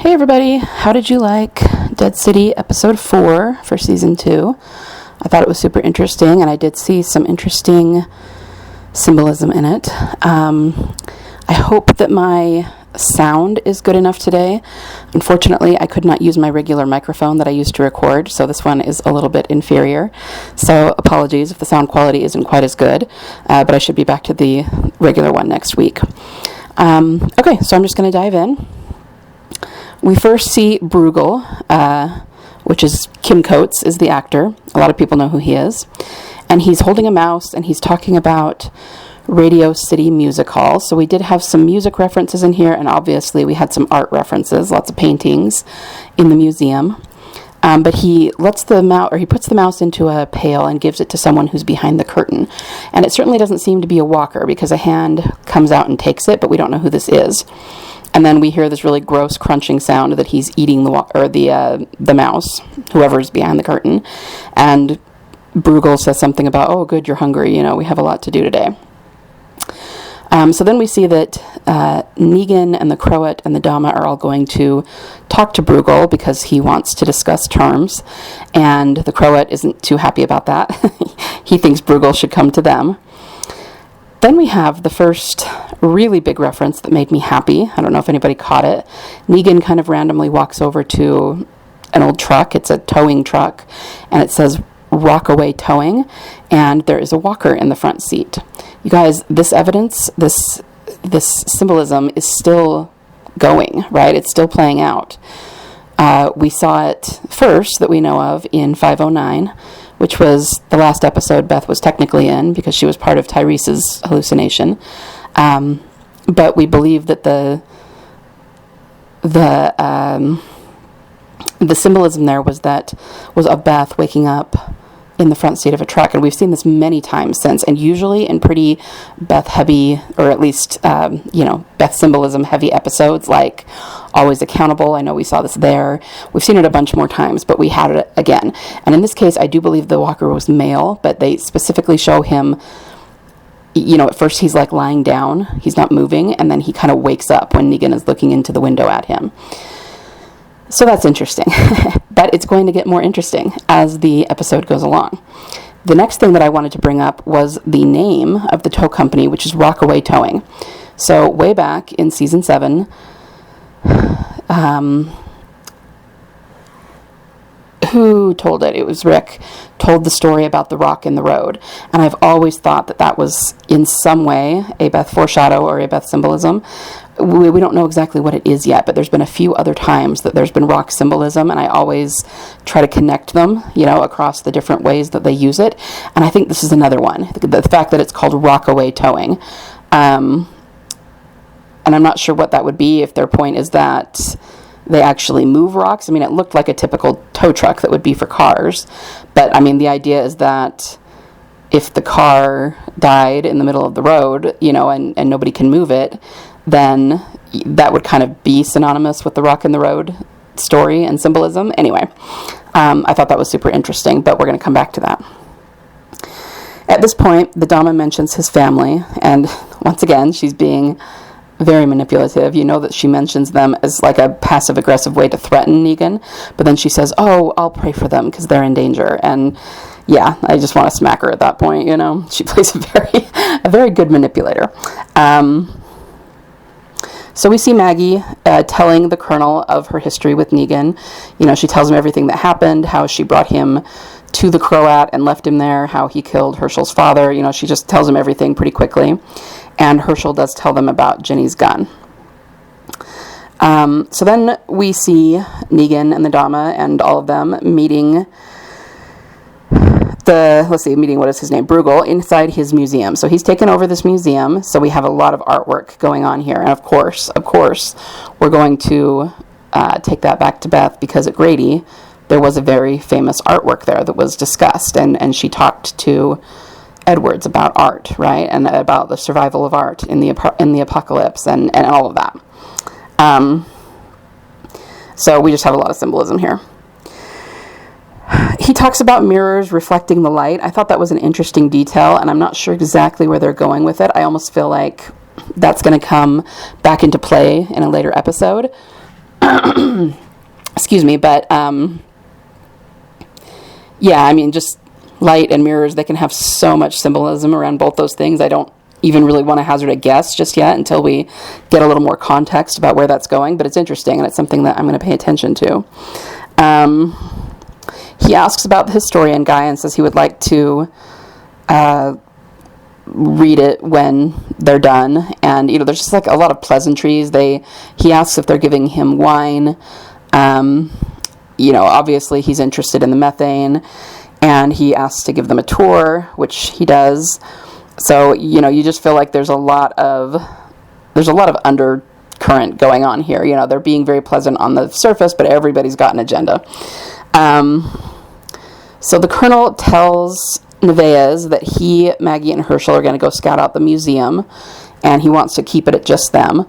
Hey everybody, how did you like Dead City episode 4 for season 2? I thought it was super interesting, and I did see some interesting symbolism in it. I hope that my sound is good enough today. Unfortunately, I could not use my regular microphone that I used to record, so this one is a little bit inferior. So apologies if the sound quality isn't quite as good, but I should be back to the regular one next week. Okay, so I'm just going to dive in. We first see Brugel, which is Kim Coates is the actor. A lot of people know who he is. And he's holding a mouse, and he's talking about Radio City Music Hall. So we did have some music references in here, and obviously we had some art references, lots of paintings in the museum. But he puts the mouse into a pail and gives it to someone who's behind the curtain. And it certainly doesn't seem to be a walker, because a hand comes out and takes it, but we don't know who this is. And then we hear this really gross crunching sound that he's eating the mouse, whoever's behind the curtain. And Brugel says something about, "Oh, good, you're hungry. We have a lot to do today." So then we see that Negan and the Croat and the Dama are all going to talk to Brugel because he wants to discuss terms. And the Croat isn't too happy about that. He thinks Brugel should come to them. Then we have the first really big reference that made me happy. I don't know if anybody caught it. Negan kind of randomly walks over to an old truck. It's a towing truck, and it says Rockaway Towing, and there is a walker in the front seat. You guys, this evidence, this symbolism is still going, right? It's still playing out. We saw it first that we know of in 509, which was the last episode Beth was technically in because she was part of Tyrese's hallucination. But we believe that the symbolism there was of Beth waking up in the front seat of a truck, and we've seen this many times since, and usually in pretty Beth heavy, or at least Beth symbolism heavy episodes, like Always Accountable. I know we saw this there. We've seen it a bunch more times, but we had it again. And in this case, I do believe the walker was male, but they specifically show him, at first he's like lying down, he's not moving, and then he kind of wakes up when Negan is looking into the window at him. So that's interesting, but it's going to get more interesting as the episode goes along. The next thing that I wanted to bring up was the name of the tow company, which is Rockaway Towing. So way back in season 7, who told it? It was Rick, told the story about the rock in the road. And I've always thought that was in some way a Beth foreshadow or a Beth symbolism. We don't know exactly what it is yet, but there's been a few other times that there's been rock symbolism, and I always try to connect them, across the different ways that they use it. And I think this is another one. The fact that it's called Rockaway Towing. And I'm not sure what that would be if their point is that they actually move rocks. I mean, it looked like a typical tow truck that would be for cars. But, I mean, the idea is that if the car died in the middle of the road, and nobody can move it, then that would kind of be synonymous with the rock in the road story and symbolism. Anyway, I thought that was super interesting, but we're going to come back to that. At this point, the Dama mentions his family, and once again, she's being very manipulative. You know that she mentions them as like a passive-aggressive way to threaten Negan, but then she says, "Oh, I'll pray for them because they're in danger." And yeah, I just want to smack her at that point. She plays a very good manipulator. So we see Maggie telling the Colonel of her history with Negan. She tells him everything that happened, how she brought him to the Croat and left him there, how he killed Herschel's father. She just tells him everything pretty quickly. And Herschel does tell them about Ginny's gun. So then we see Negan and the Dama and all of them meeting what is his name? Brugel, inside his museum. So he's taken over this museum, so we have a lot of artwork going on here. And of course, we're going to take that back to Beth, because at Grady, there was a very famous artwork there that was discussed, and she talked to Edwards about art, right? And about the survival of art in the apocalypse and all of that. So we just have a lot of symbolism here. He talks about mirrors reflecting the light. I thought that was an interesting detail, and I'm not sure exactly where they're going with it. I almost feel like that's going to come back into play in a later episode. Excuse me, but yeah, I mean, just light and mirrors, they can have so much symbolism around both those things. I don't even really want to hazard a guess just yet until we get a little more context about where that's going, but it's interesting, and it's something that I'm going to pay attention to. He asks about the historian guy and says he would like to read it when they're done, and there's just like a lot of pleasantries. He asks if they're giving him wine. Obviously he's interested in the methane, and he asks to give them a tour, which he does. So you just feel like there's a lot of undercurrent going on here. They're being very pleasant on the surface, but everybody's got an agenda. So the Colonel tells Nevaez that he, Maggie, and Herschel are going to go scout out the museum, and he wants to keep it at just them.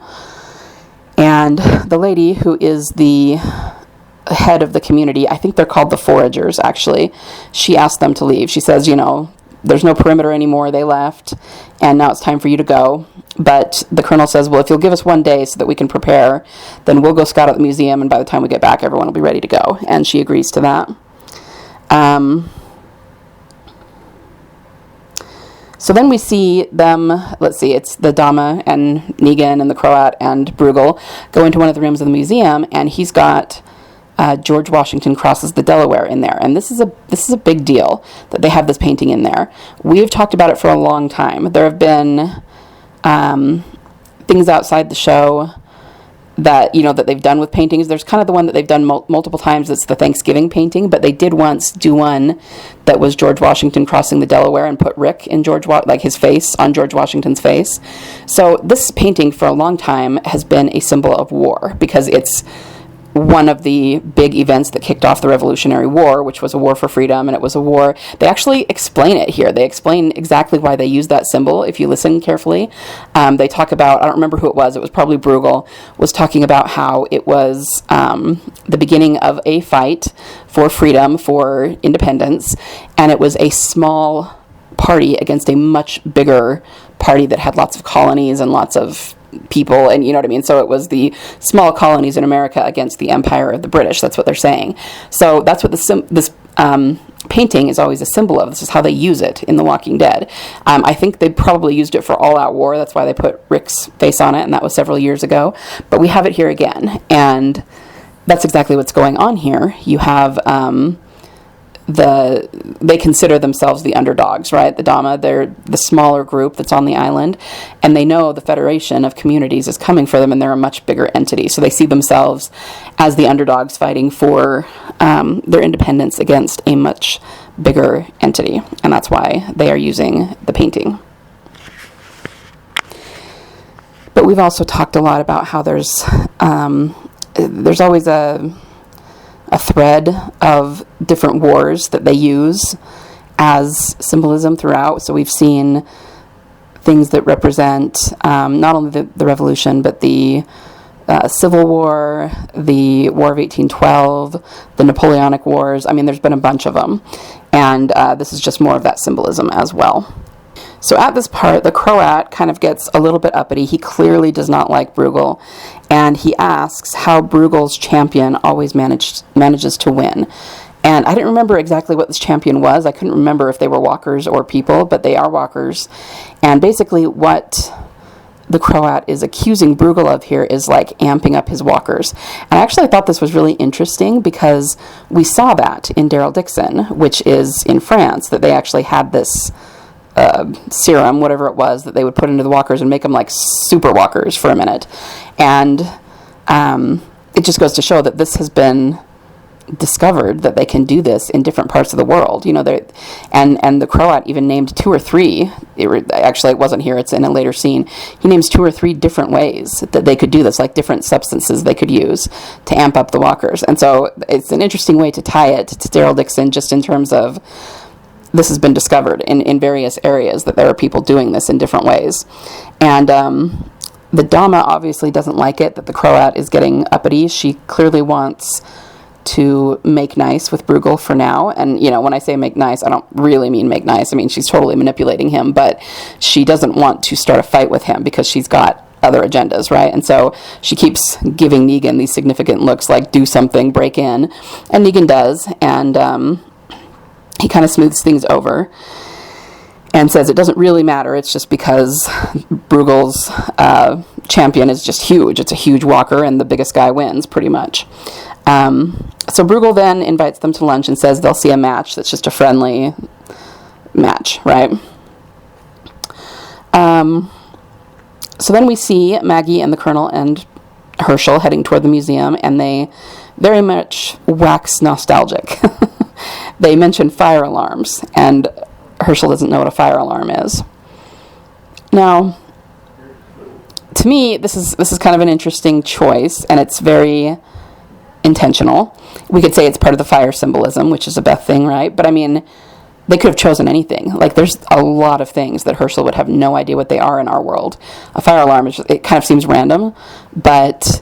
And the lady who is the head of the community, I think they're called the Foragers, actually, she asked them to leave. She says, there's no perimeter anymore, they left, and now it's time for you to go. But the Colonel says, well, if you'll give us one day so that we can prepare, then we'll go scout out the museum, and by the time we get back, everyone will be ready to go. And she agrees to that. So then we see them, it's the Dama and Negan and the Croat and Brugel go into one of the rooms of the museum, and he's got George Washington crosses the Delaware in there. And this is a big deal that they have this painting in there. We've talked about it for a long time. There have been things outside the show that that they've done with paintings. There's kind of the one that they've done multiple times. It's the Thanksgiving painting, but they did once do one that was George Washington crossing the Delaware and put Rick in his face on George Washington's face. So this painting for a long time has been a symbol of war, because it's one of the big events that kicked off the Revolutionary War, which was a war for freedom, and it was a war. They actually explain it here. They explain exactly why they use that symbol, if you listen carefully. They talk about, I don't remember who it was probably Brugel, was talking about how it was the beginning of a fight for freedom, for independence, and it was a small party against a much bigger party that had lots of colonies and lots of people, and so it was the small colonies in America against the empire of the British. That's what they're saying. So that's what this painting is always a symbol of. This is how they use it in The Walking Dead. I think they probably used it for All Out War. That's why they put Rick's face on it, and that was several years ago, but we have it here again, and that's exactly what's going on here. You have they consider themselves the underdogs, right? The Dama, they're the smaller group that's on the island, and they know the Federation of Communities is coming for them, and they're a much bigger entity. So they see themselves as the underdogs fighting for their independence against a much bigger entity, and that's why they are using the painting. But we've also talked a lot about how there's always a thread of different wars that they use as symbolism throughout. So we've seen things that represent not only the Revolution, but the Civil War, the War of 1812, the Napoleonic Wars. I mean, there's been a bunch of them. And this is just more of that symbolism as well. So at this part, the Croat kind of gets a little bit uppity. He clearly does not like Brugel, and he asks how Brugel's champion always manages to win. And I didn't remember exactly what this champion was. I couldn't remember if they were walkers or people, but they are walkers. And basically what the Croat is accusing Brugel of here is like amping up his walkers. And I actually thought this was really interesting because we saw that in Daryl Dixon, which is in France, that they actually had this serum, whatever it was, that they would put into the walkers and make them like super walkers for a minute. And it just goes to show that this has been discovered, that they can do this in different parts of the world. And the Croat even named 2 or 3. Actually, it wasn't here, it's in a later scene. He names 2 or 3 different ways that they could do this, like different substances they could use to amp up the walkers. And so it's an interesting way to tie it to Daryl Dixon, just in terms of this has been discovered in various areas, that there are people doing this in different ways. And the Dama obviously doesn't like it, that the Croat is getting uppity. She clearly wants to make nice with Brugel for now. And, when I say make nice, I don't really mean make nice. I mean, she's totally manipulating him, but she doesn't want to start a fight with him because she's got other agendas, right? And so she keeps giving Negan these significant looks like, do something, break in. And Negan does, and he kind of smooths things over and says it doesn't really matter. It's just because Brugel's champion is just huge. It's a huge walker, and the biggest guy wins, pretty much. So Brugel then invites them to lunch and says they'll see a match that's just a friendly match, right? So then we see Maggie and the Colonel and Herschel heading toward the museum, and they very much wax nostalgic. They mention fire alarms, and Herschel doesn't know what a fire alarm is. Now, to me, this is kind of an interesting choice, and it's very intentional. We could say it's part of the fire symbolism, which is a Beth thing, right? But I mean, they could have chosen anything. Like, there's a lot of things that Herschel would have no idea what they are in our world. A fire alarm, it kind of seems random, but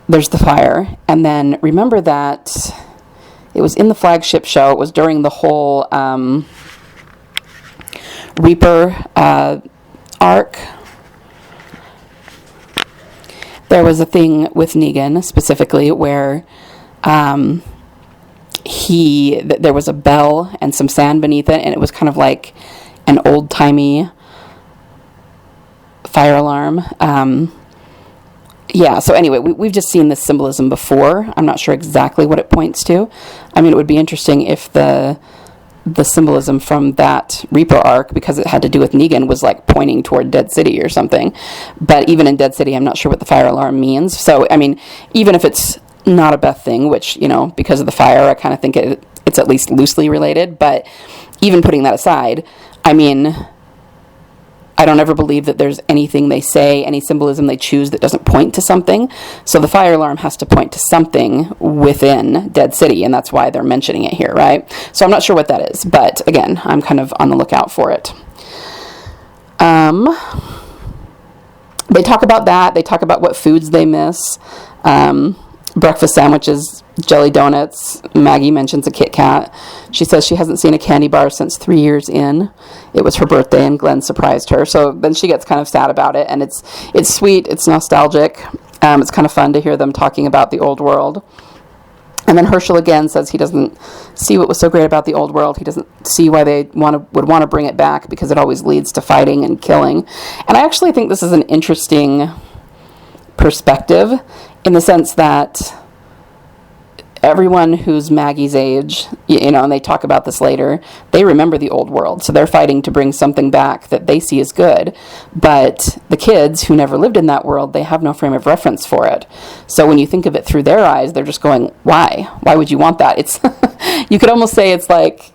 there's the fire. And then remember that it was in the flagship show. It was during the whole Reaper arc. There was a thing with Negan specifically where there was a bell and some sand beneath it, and it was kind of like an old-timey fire alarm. So anyway, we've just seen this symbolism before. I'm not sure exactly what it points to. I mean, it would be interesting if the symbolism from that Reaper arc, because it had to do with Negan, was like pointing toward Dead City or something. But even in Dead City, I'm not sure what the fire alarm means. So, I mean, even if it's not a Beth thing, which, because of the fire, I kind of think it's at least loosely related. But even putting that aside, I mean, I don't ever believe that there's anything they say, any symbolism they choose that doesn't point to something. So the fire alarm has to point to something within Dead City, and that's why they're mentioning it here, right? So I'm not sure what that is, but again, I'm kind of on the lookout for it. They talk about that. They talk about what foods they miss. Breakfast sandwiches, jelly donuts. Maggie mentions a Kit Kat. She says she hasn't seen a candy bar since 3 years in. It was her birthday, and Glenn surprised her. So then she gets kind of sad about it, and it's sweet. It's nostalgic. It's kind of fun to hear them talking about the old world. And then Herschel again says he doesn't see what was so great about the old world. He doesn't see why they would want to bring it back, because it always leads to fighting and killing. And I actually think this is an interesting perspective, in the sense that everyone who's Maggie's age, and they talk about this later, they remember the old world. So they're fighting to bring something back that they see as good. But the kids who never lived in that world, they have no frame of reference for it. So when you think of it through their eyes, they're just going, why? Why would you want that? It's you could almost say it's like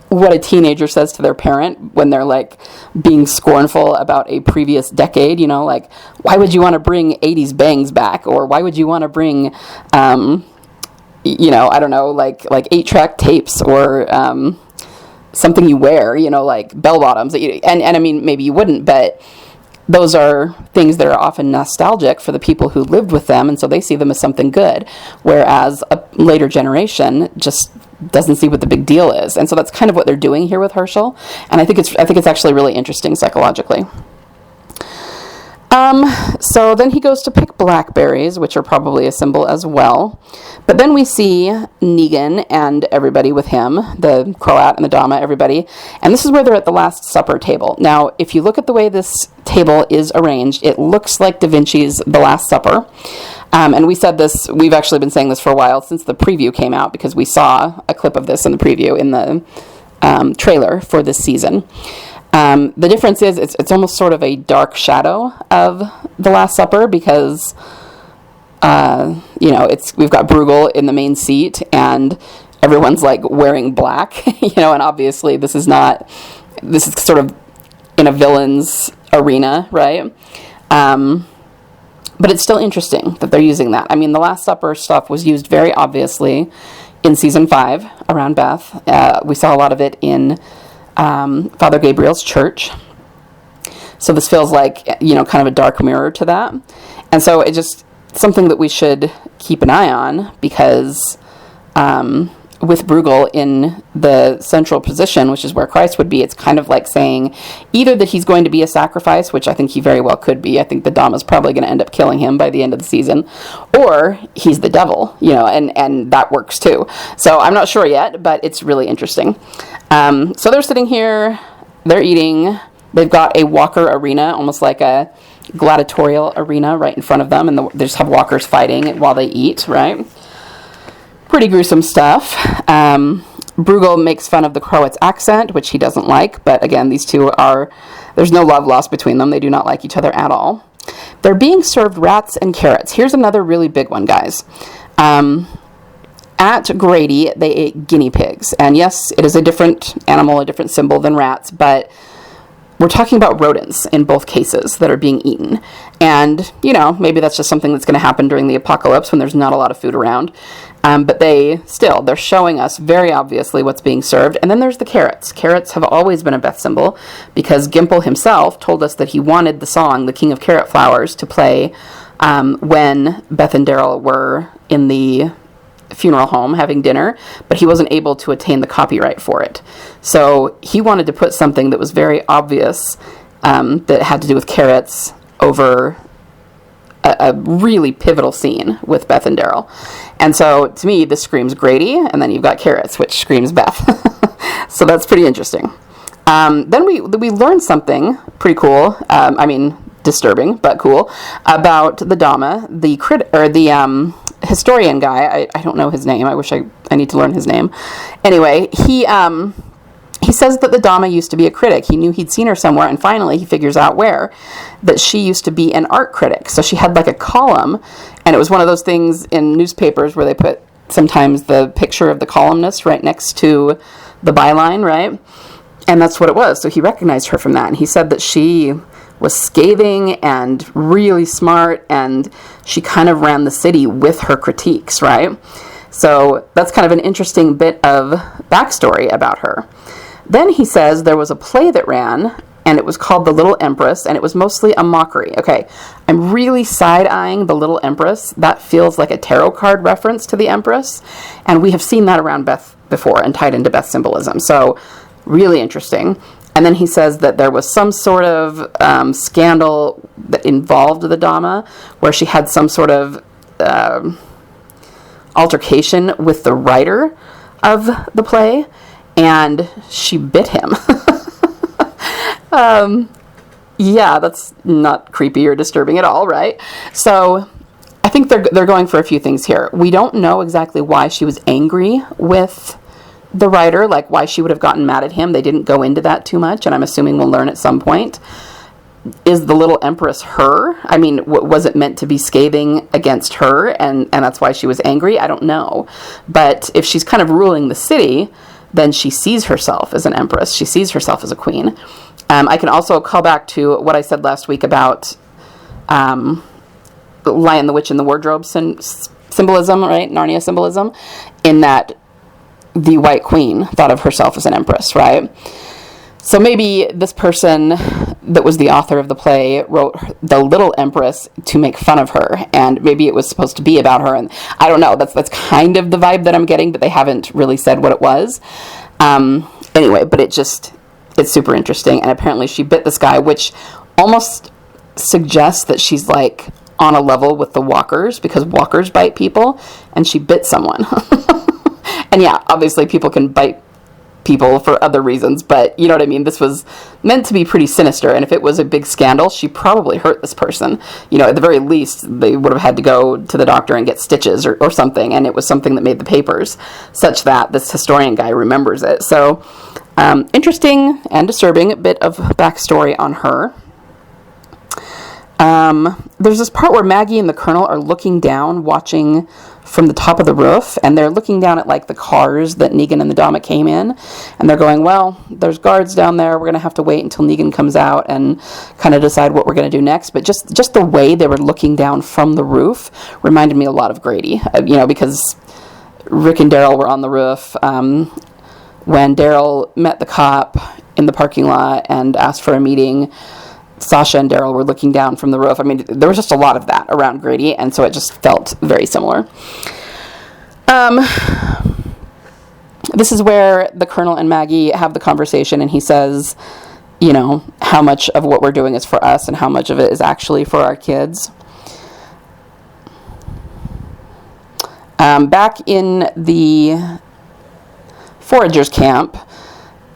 what a teenager says to their parent when they're like being scornful about a previous decade, like, why would you want to bring 80s bangs back? Or why would you want to bring, I don't know, like 8-track tapes, or something you wear, like bell bottoms. And I mean, maybe you wouldn't, but those are things that are often nostalgic for the people who lived with them, and so they see them as something good, whereas a later generation just doesn't see what the big deal is. And so that's kind of what they're doing here with Herschel, and I think it's actually really interesting psychologically. So then he goes to pick blackberries, which are probably a symbol as well. But then we see Negan and everybody with him, the Croat and the Dama, everybody. And this is where they're at the Last Supper table. Now, if you look at the way this table is arranged, it looks like Da Vinci's The Last Supper. And we said this, we've actually been saying this for a while, since the preview came out, because we saw a clip of this in the preview in the trailer for this season. The difference is it's almost sort of a dark shadow of The Last Supper, because we've got Brugel in the main seat, and everyone's like wearing black, and obviously this is sort of in a villain's arena, right? But it's still interesting that they're using that. I mean, the Last Supper stuff was used very obviously in season 5 around Beth. We saw a lot of it in Father Gabriel's church. So this feels like, kind of a dark mirror to that. And so it's just something that we should keep an eye on, because with Brugel in the central position, which is where Christ would be, it's kind of like saying either that he's going to be a sacrifice, which I think he very well could be. I think the Dama's probably going to end up killing him by the end of the season, or he's the devil, and that works too. So I'm not sure yet, but it's really interesting. So they're sitting here, they're eating, they've got a walker arena, almost like a gladiatorial arena right in front of them, and they just have walkers fighting while they eat, right? Pretty gruesome stuff. Brugel makes fun of the Croat's accent, which he doesn't like, but again, these two there's no love lost between them. They do not like each other at all. They're being served rats and carrots. Here's another really big one, guys. At Grady, they ate guinea pigs, and yes, it is a different animal, a different symbol than rats, but we're talking about rodents in both cases that are being eaten. And, maybe that's just something that's going to happen during the apocalypse when there's not a lot of food around. But they're showing us very obviously what's being served. And then there's the carrots. Carrots have always been a Beth symbol because Gimple himself told us that he wanted the song, The King of Carrot Flowers, to play when Beth and Daryl were in the funeral home having dinner, but he wasn't able to attain the copyright for it. So he wanted to put something that was very obvious that had to do with carrots over a really pivotal scene with Beth and Daryl. And so to me, this screams Grady, and then you've got carrots, which screams Beth. So that's pretty interesting. Then we learned something pretty cool. Disturbing, but cool, about the Dama, the historian guy. I don't know his name. I wish I need to learn his name. Anyway, he says that the Dama used to be a critic. He knew he'd seen her somewhere, and finally he figures out where, that she used to be an art critic. So she had like a column, and it was one of those things in newspapers where they put sometimes the picture of the columnist right next to the byline, right? And that's what it was. So he recognized her from that, and he said that she was scathing and really smart, and she kind of ran the city with her critiques, right? So that's kind of an interesting bit of backstory about her. Then he says there was a play that ran, and it was called The Little Empress, and it was mostly a mockery. Okay, I'm really side-eyeing The Little Empress. That feels like a tarot card reference to the Empress, and we have seen that around Beth before and tied into Beth symbolism. So really interesting. And then he says that there was some sort of scandal that involved the Dama, where she had some sort of altercation with the writer of the play, and she bit him. Yeah, that's not creepy or disturbing at all, right? So I think they're going for a few things here. We don't know exactly why she was angry with the writer, like why she would have gotten mad at him. They didn't go into that too much, and I'm assuming we'll learn at some point. Is the little empress her? I mean, was it meant to be scathing against her, and that's why she was angry? I don't know. But if she's kind of ruling the city, then she sees herself as an empress. She sees herself as a queen. I can also call back to what I said last week about Lion, the Witch, and the Wardrobe symbolism, right? Narnia symbolism, in that the White Queen thought of herself as an empress, right? So maybe this person that was the author of the play wrote The Little Empress to make fun of her, and maybe it was supposed to be about her, and I don't know. That's kind of the vibe that I'm getting, but they haven't really said what it was. Anyway, but it's super interesting, and apparently she bit this guy, which almost suggests that she's like on a level with the walkers, because walkers bite people, and she bit someone. And yeah, obviously people can bite people for other reasons, but you know what I mean? This was meant to be pretty sinister, and if it was a big scandal, she probably hurt this person. At the very least, they would have had to go to the doctor and get stitches or something, and it was something that made the papers, such that this historian guy remembers it. So, interesting and disturbing bit of backstory on her. There's this part where Maggie and the Colonel are looking down, watching from the top of the roof, and they're looking down at like the cars that Negan and the Dama came in, and they're going, well, there's guards down there, we're going to have to wait until Negan comes out and kind of decide what we're going to do next. But just the way they were looking down from the roof reminded me a lot of Grady, because Rick and Daryl were on the roof when Daryl met the cop in the parking lot and asked for a meeting. Sasha and Daryl were looking down from the roof. I mean, there was just a lot of that around Grady, and so it just felt very similar. This is where the Colonel and Maggie have the conversation, and he says, how much of what we're doing is for us and how much of it is actually for our kids. Back in the foragers camp,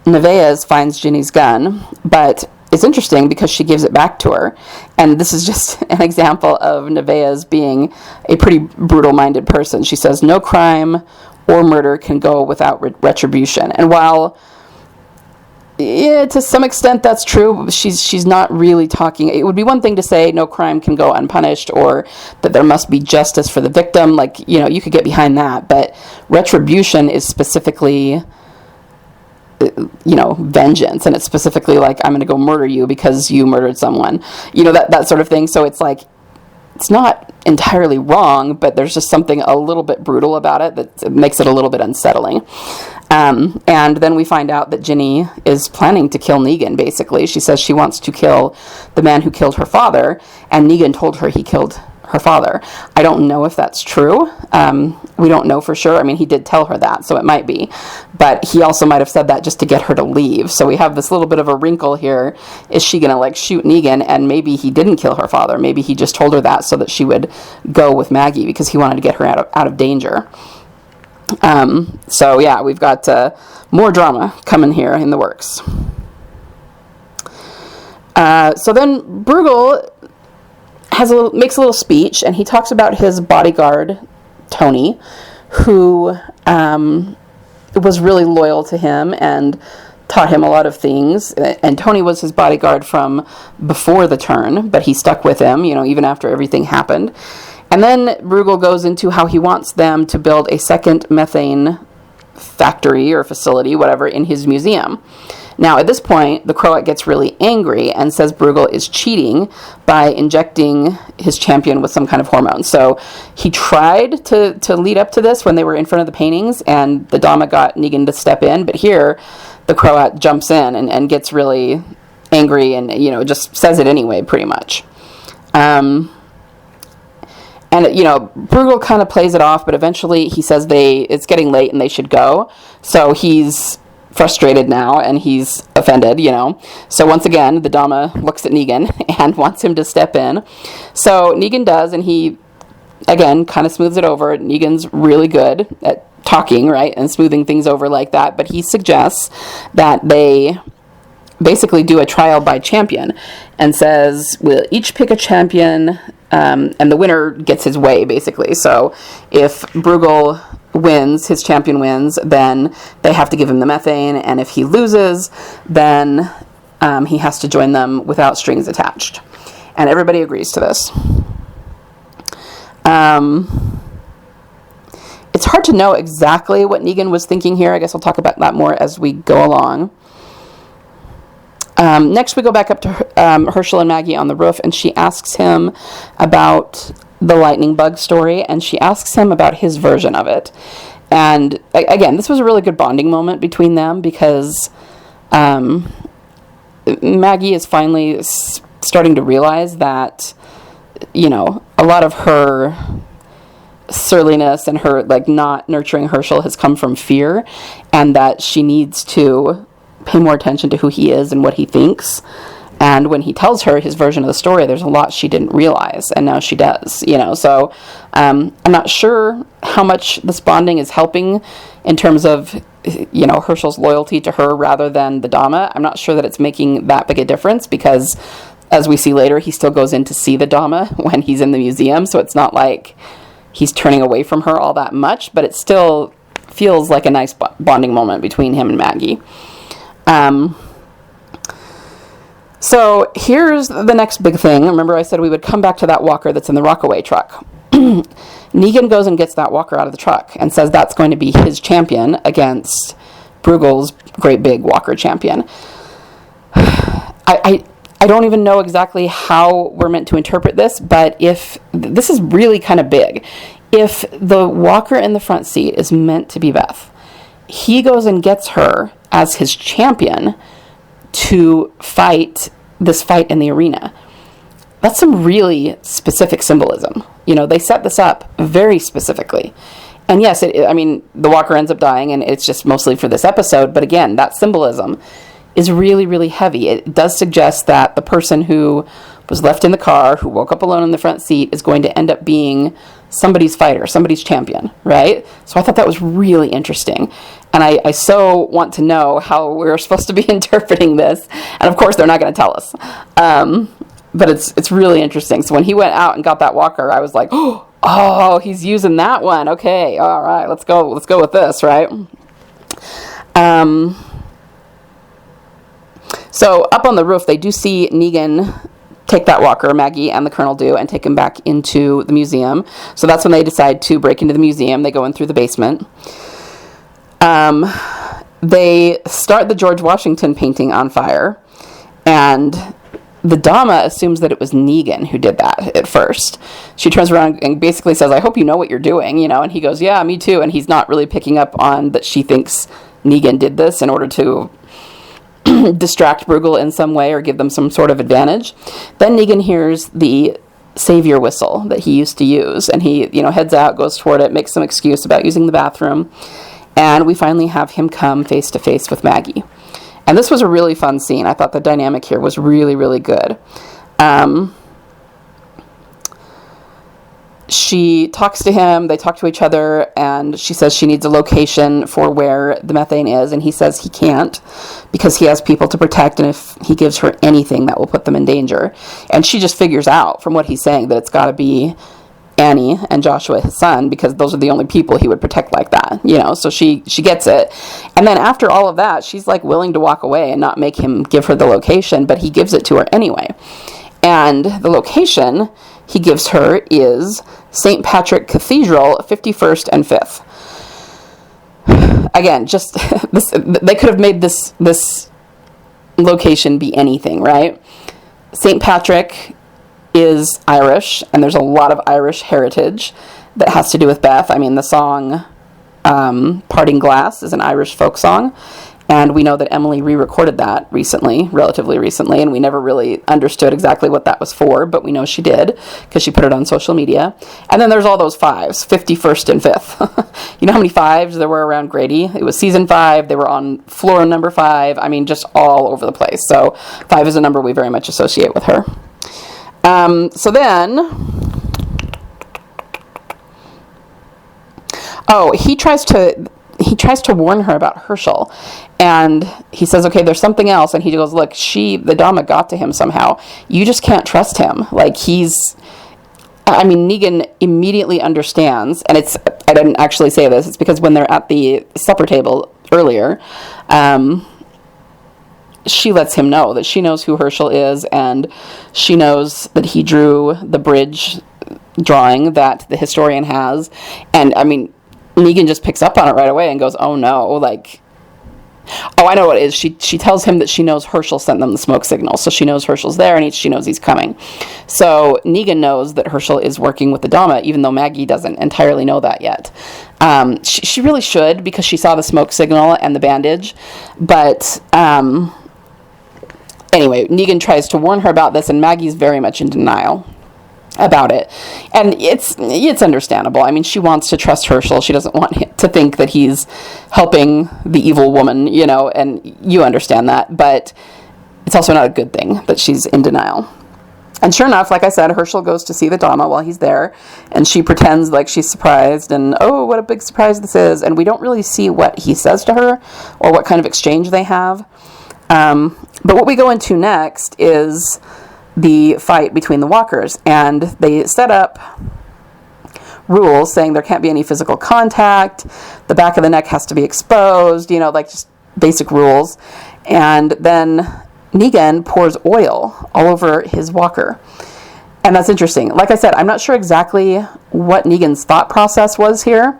Nevaeh finds Ginny's gun, but it's interesting because she gives it back to her. And this is just an example of Nevaeh being a pretty brutal-minded person. She says, no crime or murder can go without retribution. And while, to some extent that's true, she's not really talking. It would be one thing to say no crime can go unpunished, or that there must be justice for the victim. You could get behind that. But retribution is specifically, vengeance. And it's specifically like, I'm going to go murder you because you murdered someone. That sort of thing. So it's like, it's not entirely wrong, but there's just something a little bit brutal about it that makes it a little bit unsettling. And then we find out that Ginny is planning to kill Negan, basically. She says she wants to kill the man who killed her father, and Negan told her he killed her father. I don't know if that's true. We don't know for sure. I mean, he did tell her that, so it might be. But he also might have said that just to get her to leave. So we have this little bit of a wrinkle here. Is she going to, shoot Negan, and maybe he didn't kill her father? Maybe he just told her that so that she would go with Maggie because he wanted to get her out of danger. So, yeah, we've got more drama coming here in the works. So then Brugel makes a little speech, and he talks about his bodyguard, Tony, who was really loyal to him and taught him a lot of things. And Tony was his bodyguard from before the turn, but he stuck with him, even after everything happened. And then Brugel goes into how he wants them to build a second methane factory or facility, whatever, in his museum. Now, at this point, the Croat gets really angry and says Brugel is cheating by injecting his champion with some kind of hormone. So he tried to lead up to this when they were in front of the paintings, and the Dama got Negan to step in. But here, the Croat jumps in and gets really angry and, just says it anyway, pretty much. And, Brugel kind of plays it off, but eventually he says it's getting late and they should go. So he's frustrated now, and he's offended, So once again, the Dama looks at Negan and wants him to step in. So Negan does, and he, again, kind of smooths it over. Negan's really good at talking, right, and smoothing things over like that. But he suggests that they basically do a trial by champion and says, we'll each pick a champion, and the winner gets his way, basically. So if Brugel wins, his champion wins, then they have to give him the methane, and if he loses, then he has to join them without strings attached. And everybody agrees to this. It's hard to know exactly what Negan was thinking here. I guess I'll talk about that more as we go along. Next, we go back up to Herschel and Maggie on the roof, and she asks him about the lightning bug story, and she asks him about his version of it. And again, this was a really good bonding moment between them because Maggie is finally starting to realize that, a lot of her surliness and her not nurturing Herschel has come from fear, and that she needs to pay more attention to who he is and what he thinks. And when he tells her his version of the story, there's a lot she didn't realize, and now she does, So I'm not sure how much this bonding is helping in terms of, Herschel's loyalty to her rather than the Dama. I'm not sure that it's making that big a difference because, as we see later, he still goes in to see the Dama when he's in the museum, so it's not like he's turning away from her all that much, but it still feels like a nice bonding moment between him and Maggie. So here's the next big thing. Remember I said we would come back to that walker that's in the Rockaway truck. Negan goes and gets that walker out of the truck and says that's going to be his champion against Brugel's great big walker champion. I don't even know exactly how we're meant to interpret this, but if this is really kind of big. If the walker in the front seat is meant to be Beth, he goes and gets her as his champion to fight this fight in the arena. That's some really specific symbolism. They set this up very specifically. And yes, I mean, the walker ends up dying, and it's just mostly for this episode. But again, that symbolism is really, really heavy. It does suggest that the person who was left in the car, who woke up alone in the front seat, is going to end up being somebody's fighter, somebody's champion, right? So I thought that was really interesting. And I so want to know how we're supposed to be interpreting this. And of course, they're not going to tell us. But it's really interesting. So when he went out and got that walker, I was like, oh, he's using that one. Okay, all right, let's go with this, right? So up on the roof, they do see Negan take that walker, Maggie and the Colonel do, and take him back into the museum. So that's when they decide to break into the museum. They go in through the basement. They start the George Washington painting on fire, and the Dama assumes that it was Negan who did that at first. She turns around and basically says, I hope you know what you're doing, and he goes, yeah, me too, and he's not really picking up on that she thinks Negan did this in order to distract Brugel in some way or give them some sort of advantage. Then Negan hears the savior whistle that he used to use, and he, heads out, goes toward it, makes some excuse about using the bathroom, and we finally have him come face to face with Maggie. And this was a really fun scene. I thought the dynamic here was really, really good. She talks to him, they talk to each other, and she says she needs a location for where the methane is, and he says he can't because he has people to protect, and if he gives her anything, that will put them in danger. And she just figures out from what he's saying that it's got to be Annie and Joshua, his son, because those are the only people he would protect like that, so she gets it. And then after all of that, she's like willing to walk away and not make him give her the location, but he gives it to her anyway. And the location he gives her is St. Patrick Cathedral, 51st and 5th. Again, just this, they could have made this location be anything, right? St. Patrick is Irish, and there's a lot of Irish heritage that has to do with Beth. I mean, the song Parting Glass is an Irish folk song, and we know that Emily re-recorded that relatively recently, and we never really understood exactly what that was for, but we know she did, because she put it on social media. And then there's all those fives, 51st and 5th. You know how many fives there were around Grady? It was season 5, they were on floor number 5, I mean, just all over the place. So 5 is a number we very much associate with her. So then, he tries to warn her about Herschel, and he says, okay, there's something else, and he goes, look, the Dama got to him somehow. You just can't trust him. Like, Negan immediately understands, and I didn't actually say this, it's because when they're at the supper table earlier, she lets him know that she knows who Herschel is, and she knows that he drew the bridge drawing that the historian has. And Negan just picks up on it right away and goes, oh no, I know what it is. She tells him that she knows Herschel sent them the smoke signal, so she knows Herschel's there, and she knows he's coming. So Negan knows that Herschel is working with the Dama, even though Maggie doesn't entirely know that yet. She really should, because she saw the smoke signal and the bandage, but anyway, Negan tries to warn her about this, and Maggie's very much in denial about it. And it's understandable. She wants to trust Herschel. She doesn't want to think that he's helping the evil woman, and you understand that. But it's also not a good thing that she's in denial. And sure enough, like I said, Herschel goes to see the Dama while he's there, and she pretends like she's surprised, and oh, what a big surprise this is. And we don't really see what he says to her or what kind of exchange they have. But what we go into next is the fight between the walkers, and they set up rules saying there can't be any physical contact, the back of the neck has to be exposed, just basic rules. And then Negan pours oil all over his walker. And that's interesting. Like I said, I'm not sure exactly what Negan's thought process was here,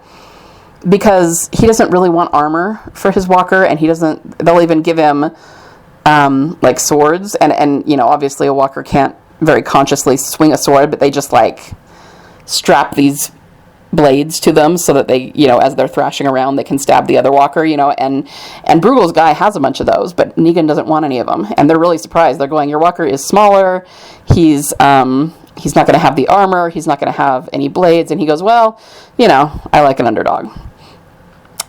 because he doesn't really want armor for his walker, and they'll even give him swords, and obviously a walker can't very consciously swing a sword, but they just strap these blades to them so that they, as they're thrashing around, they can stab the other walker, and Brugel's guy has a bunch of those, but Negan doesn't want any of them, and they're really surprised. They're going, your walker is smaller, he's he's not going to have the armor, he's not going to have any blades, and he goes, well, I like an underdog.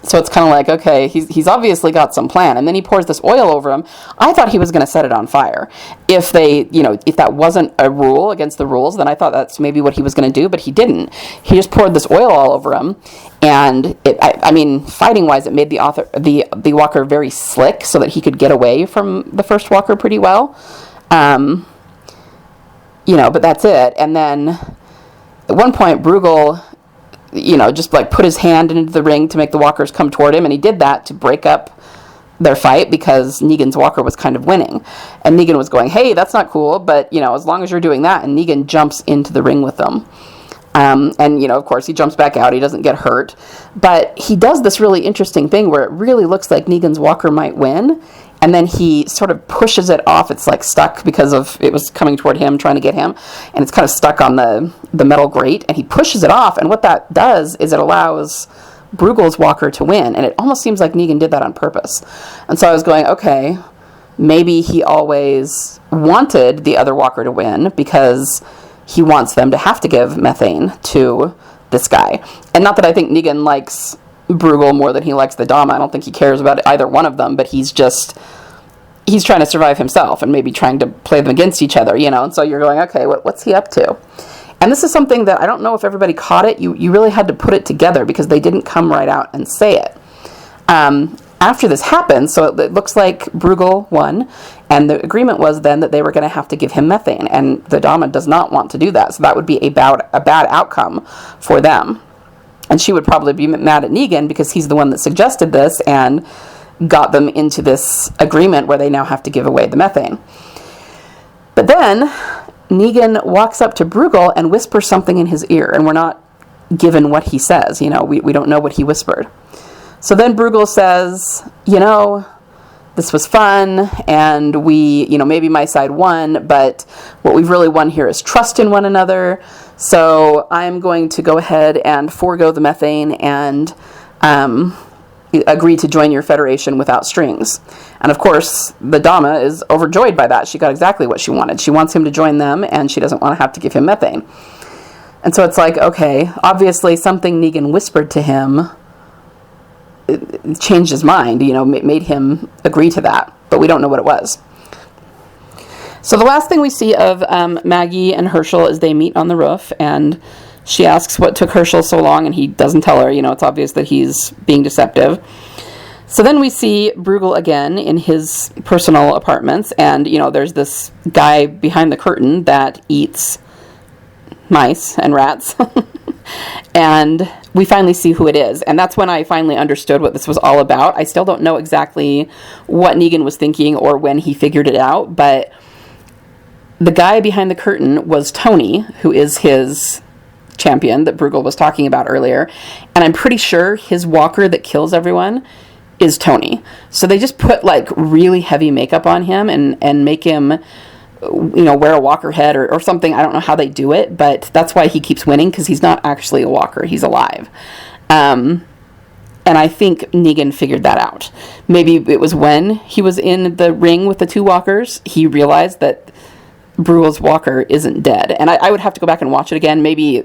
So it's kind of like, okay, he's obviously got some plan. And then he pours this oil over him. I thought he was going to set it on fire. If if that wasn't a rule against the rules, then I thought that's maybe what he was going to do, but he didn't. He just poured this oil all over him. And fighting wise, it made the walker very slick so that he could get away from the first walker pretty well. But that's it. And then at one point, Brugel, just like put his hand into the ring to make the walkers come toward him, and he did that to break up their fight because Negan's walker was kind of winning. And Negan was going, hey, that's not cool, but, as long as you're doing that, and Negan jumps into the ring with them. Of course, he jumps back out, he doesn't get hurt, but he does this really interesting thing where it really looks like Negan's walker might win, and then he sort of pushes it off. It's like stuck because it was coming toward him, trying to get him, and it's kind of stuck on the metal grate, and he pushes it off, and what that does is it allows Brugel's walker to win, and it almost seems like Negan did that on purpose. And so I was going, okay, maybe he always wanted the other walker to win because he wants them to have to give methane to this guy. And not that I think Negan likes Brugel more than he likes the Dama. I don't think he cares about either one of them, but he's trying to survive himself and maybe trying to play them against each other, and so you're going, okay, what's he up to? And this is something that I don't know if everybody caught it. You really had to put it together because they didn't come right out and say it. After this happened, so it looks like Brugel won, and the agreement was then that they were going to have to give him methane, and the Dama does not want to do that, so that would be a bad outcome for them. And she would probably be mad at Negan because he's the one that suggested this and got them into this agreement where they now have to give away the methane. But then Negan walks up to Brugel and whispers something in his ear, and we're not given what he says. We don't know what he whispered. So then Brugel says, this was fun, and maybe my side won, but what we've really won here is trust in one another. So I'm going to go ahead and forego the methane and agree to join your federation without strings. And of course, the Dama is overjoyed by that. She got exactly what she wanted. She wants him to join them, and she doesn't want to have to give him methane. And so it's like, okay, obviously something Negan whispered to him changed his mind, made him agree to that. But we don't know what it was. So the last thing we see of Maggie and Herschel is they meet on the roof, and she asks what took Herschel so long, and he doesn't tell her. It's obvious that he's being deceptive. So then we see Brugel again in his personal apartments, and, there's this guy behind the curtain that eats mice and rats. And we finally see who it is. And that's when I finally understood what this was all about. I still don't know exactly what Negan was thinking or when he figured it out, but the guy behind the curtain was Tony, who is his champion that Brugel was talking about earlier. And I'm pretty sure his walker that kills everyone is Tony. So they just put really heavy makeup on him and make him wear a walker head or something. I don't know how they do it, but that's why he keeps winning, because he's not actually a walker. He's alive. And I think Negan figured that out. Maybe it was when he was in the ring with the two walkers, he realized that Brugel's walker isn't dead. And I would have to go back and watch it again. Maybe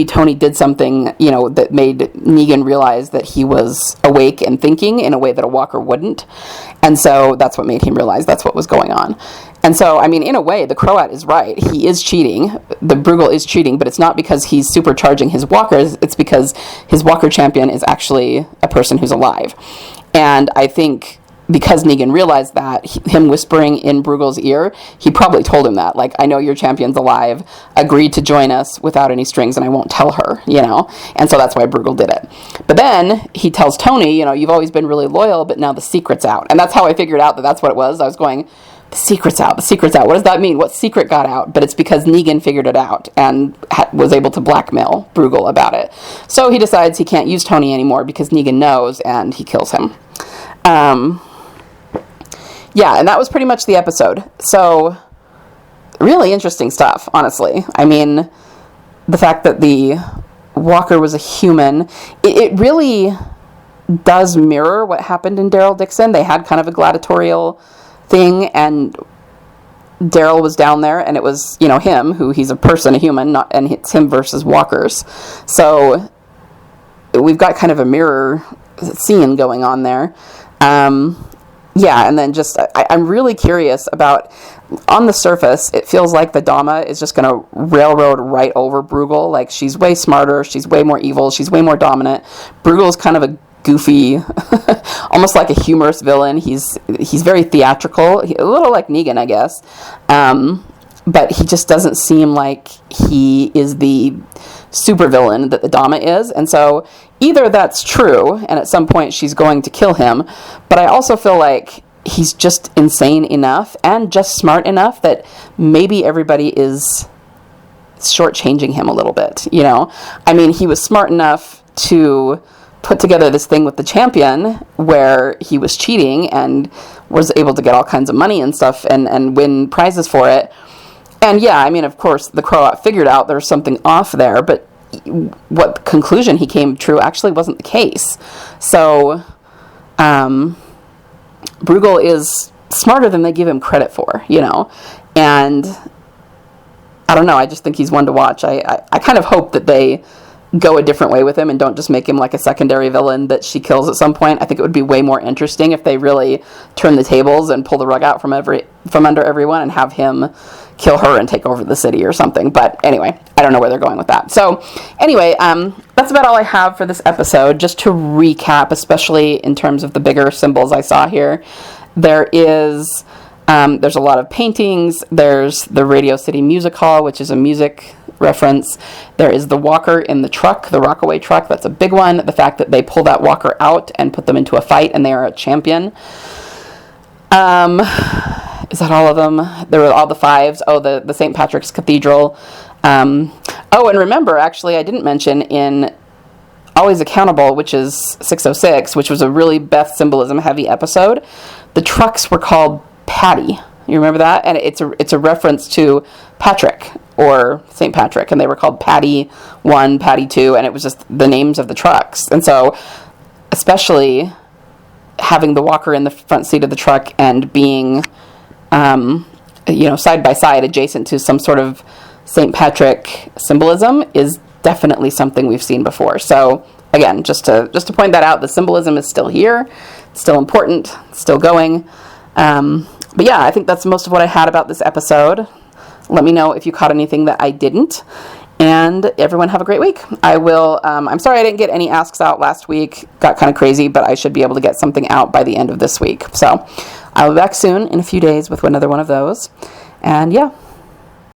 Tony did something, that made Negan realize that he was awake and thinking in a way that a walker wouldn't. And so that's what made him realize that's what was going on. And so, in a way, the Croat is right. He is cheating. The Brugel is cheating, but it's not because he's supercharging his walkers. It's because his walker champion is actually a person who's alive. And I think because Negan realized that, him whispering in Brugel's ear, he probably told him that. I know your champion's alive. Agreed to join us without any strings, and I won't tell her, And so that's why Brugel did it. But then he tells Tony, you've always been really loyal, but now the secret's out. And that's how I figured out that that's what it was. I was going, the secret's out. What does that mean? What secret got out? But it's because Negan figured it out and was able to blackmail Brugel about it. So he decides he can't use Tony anymore because Negan knows, and he kills him. Yeah, and that was pretty much the episode. So, really interesting stuff, honestly. The fact that the walker was a human, it really does mirror what happened in Daryl Dixon. They had kind of a gladiatorial thing, and Daryl was down there, and it was, him, who he's a human, and it's him versus walkers. So we've got kind of a mirror scene going on there. And then just, I'm really curious about, on the surface, it feels like the Dama is just going to railroad right over Brugel. Like, she's way smarter, she's way more evil, she's way more dominant. Brugel's kind of a goofy, almost like a humorous villain. He's very theatrical, a little like Negan, I guess. But he just doesn't seem like he is the supervillain that the Dama is. And so either that's true, and at some point she's going to kill him, but I also feel like he's just insane enough and just smart enough that maybe everybody is shortchanging him a little bit, I mean, he was smart enough to put together this thing with the champion where he was cheating and was able to get all kinds of money and stuff and win prizes for it. And yeah, I mean, of course, the Croat figured out there's something off there, but what conclusion he came to actually wasn't the case. So, Brugel is smarter than they give him credit for, and I don't know, I just think he's one to watch. I kind of hope that they go a different way with him and don't just make him like a secondary villain that she kills at some point. I think it would be way more interesting if they really turn the tables and pull the rug out from under everyone and have him kill her and take over the city or something. But anyway, I don't know where they're going with that. So anyway, that's about all I have for this episode. Just to recap, especially in terms of the bigger symbols I saw here, there's a lot of paintings. There's the Radio City Music Hall, which is a music reference. There is the walker in the truck, the Rockaway truck. That's a big one. The fact that they pull that walker out and put them into a fight and they are a champion. Is that all of them? There were all the fives. Oh, the St. Patrick's Cathedral. And remember, actually, I didn't mention in Always Accountable, which is 606, which was a really Beth Symbolism heavy episode, the trucks were called Patty. You remember that? And it's a reference to Patrick, or St. Patrick, and they were called Patty 1, Patty 2, and it was just the names of the trucks. And so, especially having the walker in the front seat of the truck and being, side by side, adjacent to some sort of St. Patrick symbolism is definitely something we've seen before. So, again, just to point that out, the symbolism is still here, it's still important, it's still going. But yeah, I think that's most of what I had about this episode. Let me know if you caught anything that I didn't. And everyone have a great week. I will, I'm sorry I didn't get any asks out last week. Got kind of crazy, but I should be able to get something out by the end of this week. So I'll be back soon in a few days with another one of those. And yeah.